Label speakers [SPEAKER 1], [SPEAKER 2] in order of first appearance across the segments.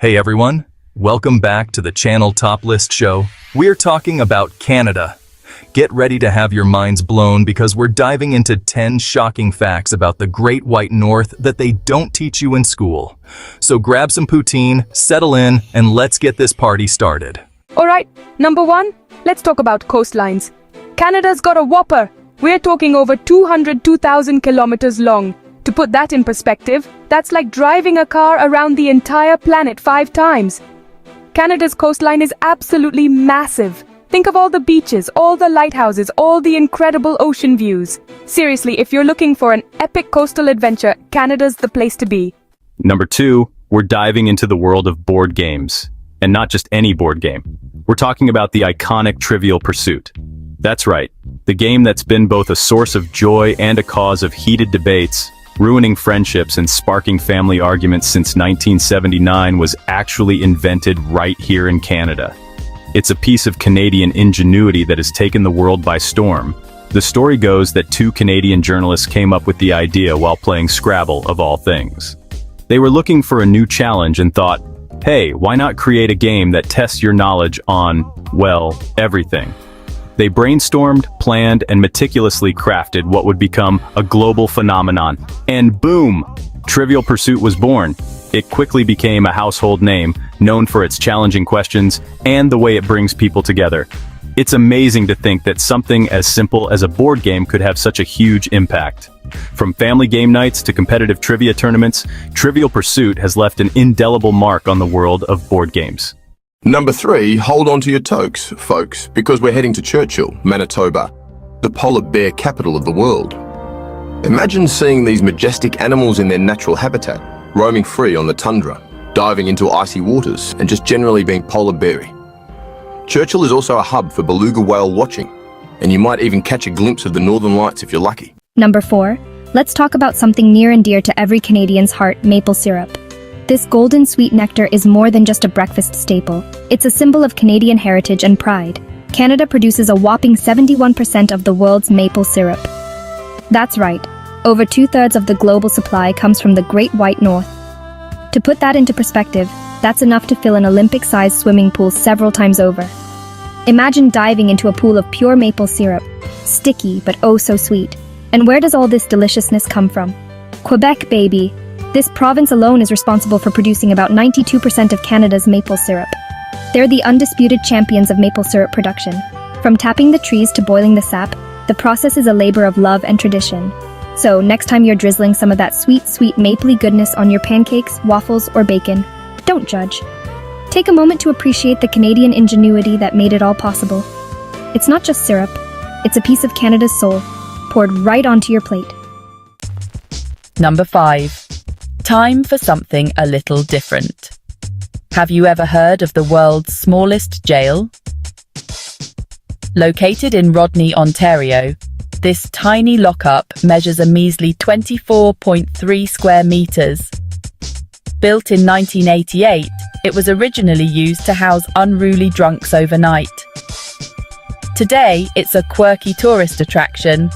[SPEAKER 1] Hey everyone, welcome back to the channel Top List Show. We're talking about Canada. Get ready to have your minds blown because we're diving into 10 shocking facts about the Great White North that they don't teach you in school. So grab some poutine, settle in, and let's get this party started.
[SPEAKER 2] Alright, number one, let's talk about coastlines. Canada's got a whopper. We're talking over 202,000 kilometers long. To put that in perspective, that's like driving a car around the entire planet 5 times. Canada's coastline is absolutely massive. Think of all the beaches, all the lighthouses, all the incredible ocean views. Seriously, if you're looking for an epic coastal adventure, Canada's the place to be.
[SPEAKER 3] Number 2, we're diving into the world of board games. And not just any board game. We're talking about the iconic Trivial Pursuit. That's right, the game that's been both a source of joy and a cause of heated debates, ruining friendships and sparking family arguments since 1979 was actually invented right here in Canada. It's a piece of Canadian ingenuity that has taken the world by storm. The story goes that 2 Canadian journalists came up with the idea while playing Scrabble, of all things. They were looking for a new challenge and thought, hey, why not create a game that tests your knowledge on, well, everything? They brainstormed, planned, and meticulously crafted what would become a global phenomenon. And boom! Trivial Pursuit was born. It quickly became a household name, known for its challenging questions and the way it brings people together. It's amazing to think that something as simple as a board game could have such a huge impact. From family game nights to competitive trivia tournaments, Trivial Pursuit has left an indelible mark on the world of board games.
[SPEAKER 4] Number 3, hold on to your toques, folks, because we're heading to Churchill, Manitoba, the polar bear capital of the world. Imagine seeing these majestic animals in their natural habitat, roaming free on the tundra, diving into icy waters, and just generally being polar beary. Churchill is also a hub for beluga whale watching, and you might even catch a glimpse of the northern lights if you're lucky.
[SPEAKER 5] Number 4, let's talk about something near and dear to every Canadian's heart, maple syrup. This golden sweet nectar is more than just a breakfast staple. It's a symbol of Canadian heritage and pride. Canada produces a whopping 71% of the world's maple syrup. That's right, over 2/3 of the global supply comes from the Great White North. To put that into perspective, that's enough to fill an Olympic-sized swimming pool several times over. Imagine diving into a pool of pure maple syrup, sticky but oh so sweet. And where does all this deliciousness come from? Quebec, baby! This province alone is responsible for producing about 92% of Canada's maple syrup. They're the undisputed champions of maple syrup production. From tapping the trees to boiling the sap, the process is a labor of love and tradition. So, next time you're drizzling some of that sweet, sweet mapley goodness on your pancakes, waffles, or bacon, don't judge. Take a moment to appreciate the Canadian ingenuity that made it all possible. It's not just syrup, it's a piece of Canada's soul, poured right onto your plate.
[SPEAKER 6] Number 5. Time for something a little different. Have you ever heard of the world's smallest jail? Located in Rodney, Ontario, this tiny lockup measures a measly 24.3 square meters. Built in 1988, it was originally used to house unruly drunks overnight. Today, it's a quirky tourist attraction,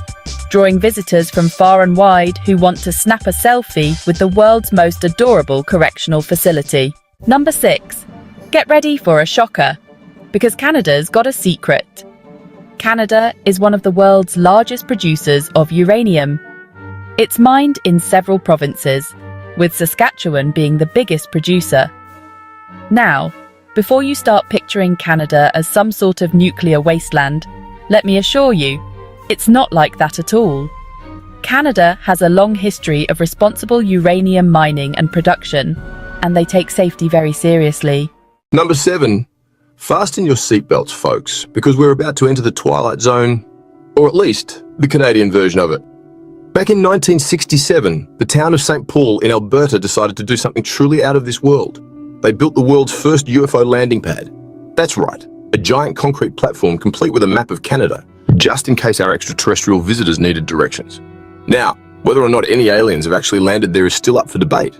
[SPEAKER 6] drawing visitors from far and wide who want to snap a selfie with the world's most adorable correctional facility. Number 6. Get ready for a shocker, because Canada's got a secret. Canada is one of the world's largest producers of uranium. It's mined in several provinces, with Saskatchewan being the biggest producer. Now, before you start picturing Canada as some sort of nuclear wasteland, let me assure you, it's not like that at all. Canada has a long history of responsible uranium mining and production, and they take safety very seriously.
[SPEAKER 4] Number 7, fasten your seatbelts, folks, because we're about to enter the Twilight Zone, or at least the Canadian version of it. Back in 1967, the town of St. Paul in Alberta decided to do something truly out of this world. They built the world's first UFO landing pad. That's right, a giant concrete platform complete with a map of Canada, just in case our extraterrestrial visitors needed directions. Now, whether or not any aliens have actually landed there is still up for debate.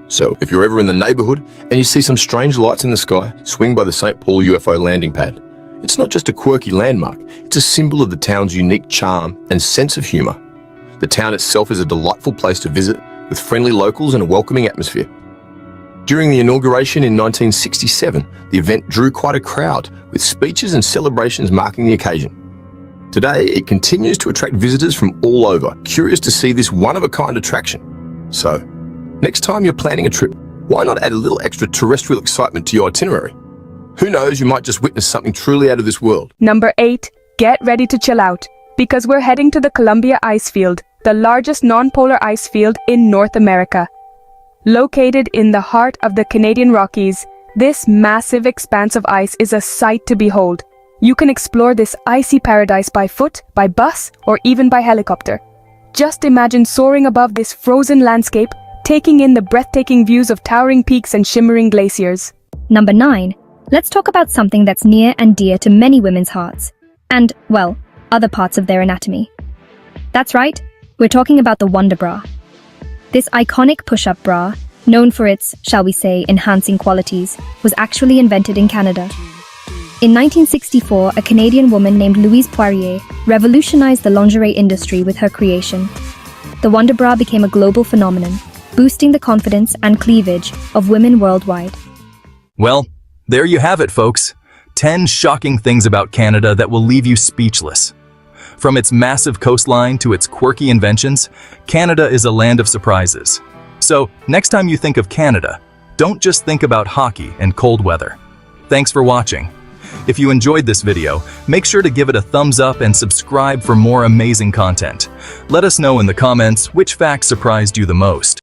[SPEAKER 4] So, if you're ever in the neighborhood and you see some strange lights in the sky, swing by the St. Paul UFO landing pad. It's not just a quirky landmark, it's a symbol of the town's unique charm and sense of humor. The town itself is a delightful place to visit, with friendly locals and a welcoming atmosphere. During the inauguration in 1967, the event drew quite a crowd, with speeches and celebrations marking the occasion. Today, it continues to attract visitors from all over, curious to see this one-of-a-kind attraction. So, next time you're planning a trip, why not add a little extra terrestrial excitement to your itinerary? Who knows, you might just witness something truly out of this world.
[SPEAKER 2] Number 8. Get ready to chill out, because we're heading to the Columbia Icefield, the largest non-polar ice field in North America. Located in the heart of the Canadian Rockies, this massive expanse of ice is a sight to behold. You can explore this icy paradise by foot, by bus, or even by helicopter. Just imagine soaring above this frozen landscape, taking in the breathtaking views of towering peaks and shimmering glaciers.
[SPEAKER 5] Number 9. Let's talk about something that's near and dear to many women's hearts. And, well, other parts of their anatomy. That's right, we're talking about the Wonder Bra. This iconic push-up bra, known for its, shall we say, enhancing qualities, was actually invented in Canada. In 1964, a Canadian woman named Louise Poirier revolutionized the lingerie industry with her creation. The Wonder Bra became a global phenomenon, boosting the confidence and cleavage of women worldwide.
[SPEAKER 1] Well, there you have it, folks. 10 shocking things about Canada that will leave you speechless. From its massive coastline to its quirky inventions, Canada is a land of surprises. So, next time you think of Canada, don't just think about hockey and cold weather. Thanks for watching. If you enjoyed this video, make sure to give it a thumbs up and subscribe for more amazing content. Let us know in the comments which fact surprised you the most.